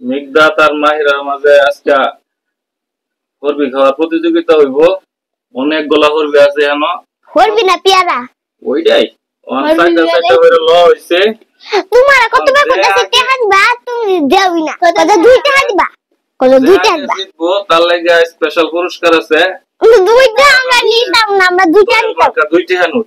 মিগদাত আর মাহিরার মাঝে আজকে হরবি খাওয়ার প্রতিযোগিতা হইব। অনেকগুলা হরবি আছে এখনো। হরবি না পেয়ারা ওইটাই অনসাইডে সাইডে হইরে ল হইছে। তোমার কত বার কইতাছি টাকা দিবা তুমি দেওই না। কত দুইটা দিবা কত দুইটা দিবা জিতবো তার লাগি স্পেশাল পুরস্কার আছে। দুইটা আমরা নিতাম না আমরা দুইটা নিতাম। দুইটা হানু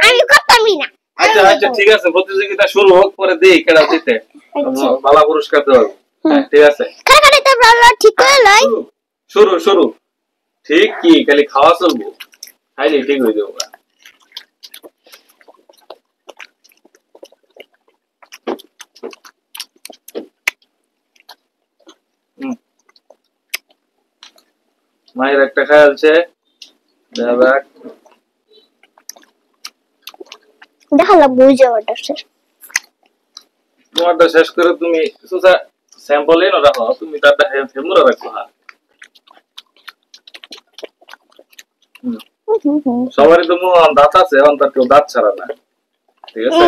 আমি করতামই না। আচ্ছা আচ্ছা ঠিক আছে প্রতিযোগিতা শুরু হোক পরে দেই কেডা জিতে ভালো পুরস্কার দেব। ঠিক আছে খালি তো ভালো ঠিক করে লই শুরু শুরু ঠিক কি খালি খাওয়া চলবো খাইলে ঠিক হয়ে যাবো। মায়ের একটা খায়ালছে দেখালাম বুঝে ওটা শেষ তোমারটা শেষ করে তুমি সুসা স্যাম্পল এনে রাখো তুমি তারটা ফেমুরা রাখো। সবারই তো দাঁত আছে এখন তার কেউ দাঁত ছাড়া না। ঠিক আছে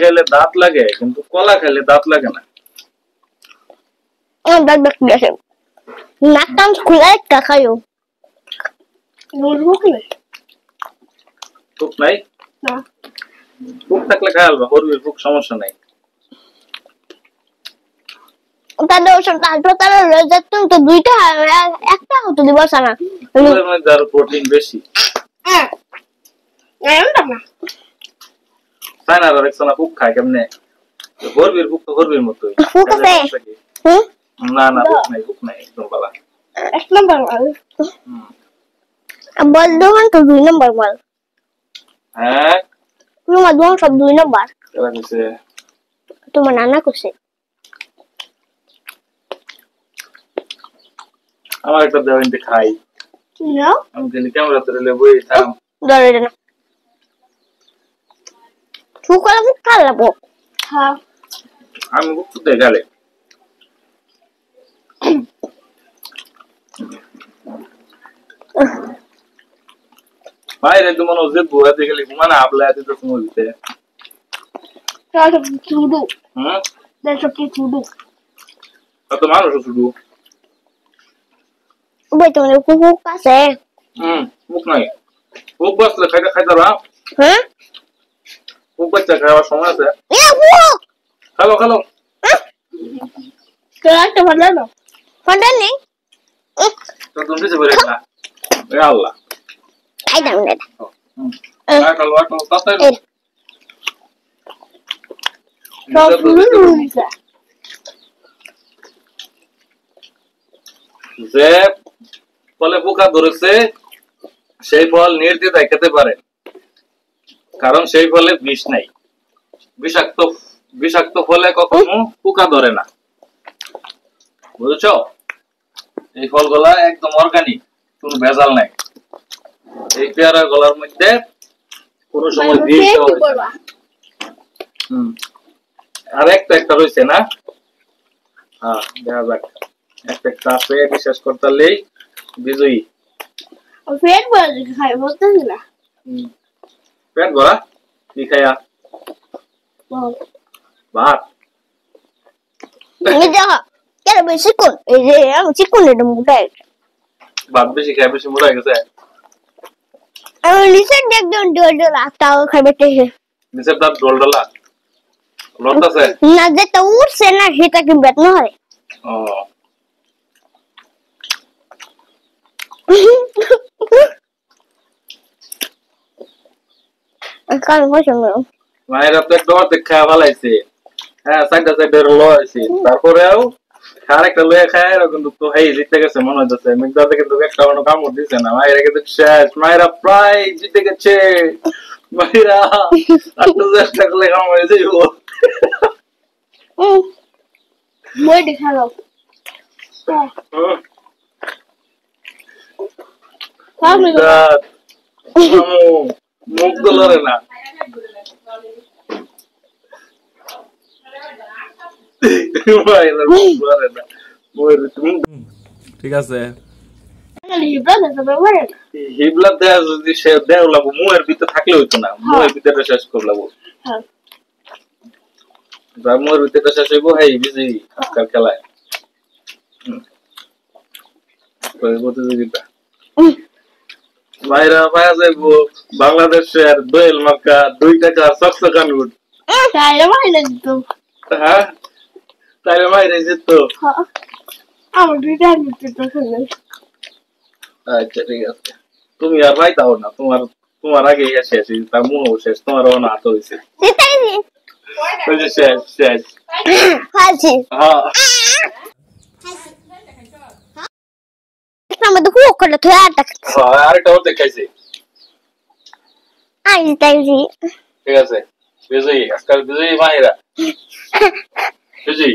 খেলে দাঁত লাগে কিন্তু কলা খেলে দাঁত লাগে না। নাকটাম খুলে একটা খাইও ফুক নাই না ফুক থাকলে খাইলবা হরবি ফুক সমস্যা নাই। তাদের তার রেজাল্ট তো দুইটা একটা হতো দিবস না এর মধ্যে আর প্রোটিন বেশি তাই না দেখছ না ফুক খায় কেমনে হরবির ফুক তো হরবির মতোই ফুক আছে না না ফুক নাই একদম বালা এক নাম্বার মাল বল দোকান তো দুই নাম্বার মাল। হ্যাঁ তোমার দোকান সব দুই নাম্বার কেন কইছে তোমার নানা কইছে। আমার একটা দেওয়া ইনতে খাই না আমি খালি ক্যামেরা ধরে বই থাম ধরে না শুকলা ফুক খালাবো। হ্যাঁ আমি ফুক তো গেলে বাইরে তো মনে হচ্ছে বুয়াতে গেলে ঘুমানা আপলা এত তো সময় দিতে সব শুধু সব কি শুধু কত মানুষ শুধু বই তোমার ফুক আছে ফুক নাই ফুক বসলে খাইতে খাইতে রা হ্যাঁ ফুক বাচ্চা খাওয়ার সময় আছে ফুক হ্যালো হ্যালো একটা ভালো না ফোনটা নেই তো তুমি কিছু বলে না আল্লাহ আই দাও না আকাল আকাল তাতে যে ফলে পোকা ধরেছে সেই ফল নির্দ্বিধায় খেতে পারে কারণ সেই ফলে বিষ নাই। বিষাক্ত বিষাক্ত ফলে কখনো পোকা ধরে না বুঝছো। এই ফলগুলা একদম অর্গানিক কোনো ভেজাল নাই। এই পেয়ারা গলার মধ্যে কোনো সময় বিষ দেওয়া আর একটা রয়েছে না হ্যাঁ দেখা যাক একটা আছে বিশ্বাস করতেই বিজয়ী পেট ভরা খাই বলতেছি না পেট ভরা কি খায়া ভাত এই দেখো কেন বেশি কোন এই যে আমি চিকন এটা মোটা ভাত বেশি খায় বেশি মোটা গেছে। আমি লিসেন একদম ডল তাও খাইবে তেছে নিচের দাঁত ডলডলা লড়তাছে না যেটা উঠছে না সেটা কি বেতন হয়। ও কাল বসে মায়ের আপনার ডর দেখা ভালাইছে হ্যাঁ সাইডে সাইডে লইছে তারপরেও আর একটা লয়ে খায় কিন্তু তো হেই জিতে গেছে মনে হচ্ছে মিগদাতে কিন্তু একটা কোনো কামড় দিছে না মায়ের কিন্তু শেষ মায়েরা প্রায় জিতে গেছে মায়েরা একটু চেষ্টা করলে কামড় হয়ে যাইব মই দেখালো মুখ দলরে না ঠিক আছে। হিবলা দেয়া যদি সে দেও লাগবো মুয়ের ভিতরে থাকলে হইতো না মুয়ের ভিতরে শেষ করে লাগবো মুয়ের ভিতরে শেষ হইবো হেই বিজি আজকাল খেলায় প্রতিযোগিতা বাইরা পাওয়া যাইবো বাংলাদেশের দোয়েল মার্কা 2 টাকা চকচকা নোট তাইলে মাইরে দিত হ্যাঁ তাইলে মাইরে যেত আমার 2 টাকা দিত আচ্ছা ঠিক আছে তুমি আর পাইতাও না তোমার আগে শেষ তার মনে শেষ তোমার অন হাত হয়েছে শেষ শেষ ফালছি হ্যাঁ আমাদের কুক করলে তুই আটা আরেকটা ওর দেখাইছে তাইছি ঠিক আছে বিজয়ী আজকাল বিজয়ী মায়েরা বিজয়ী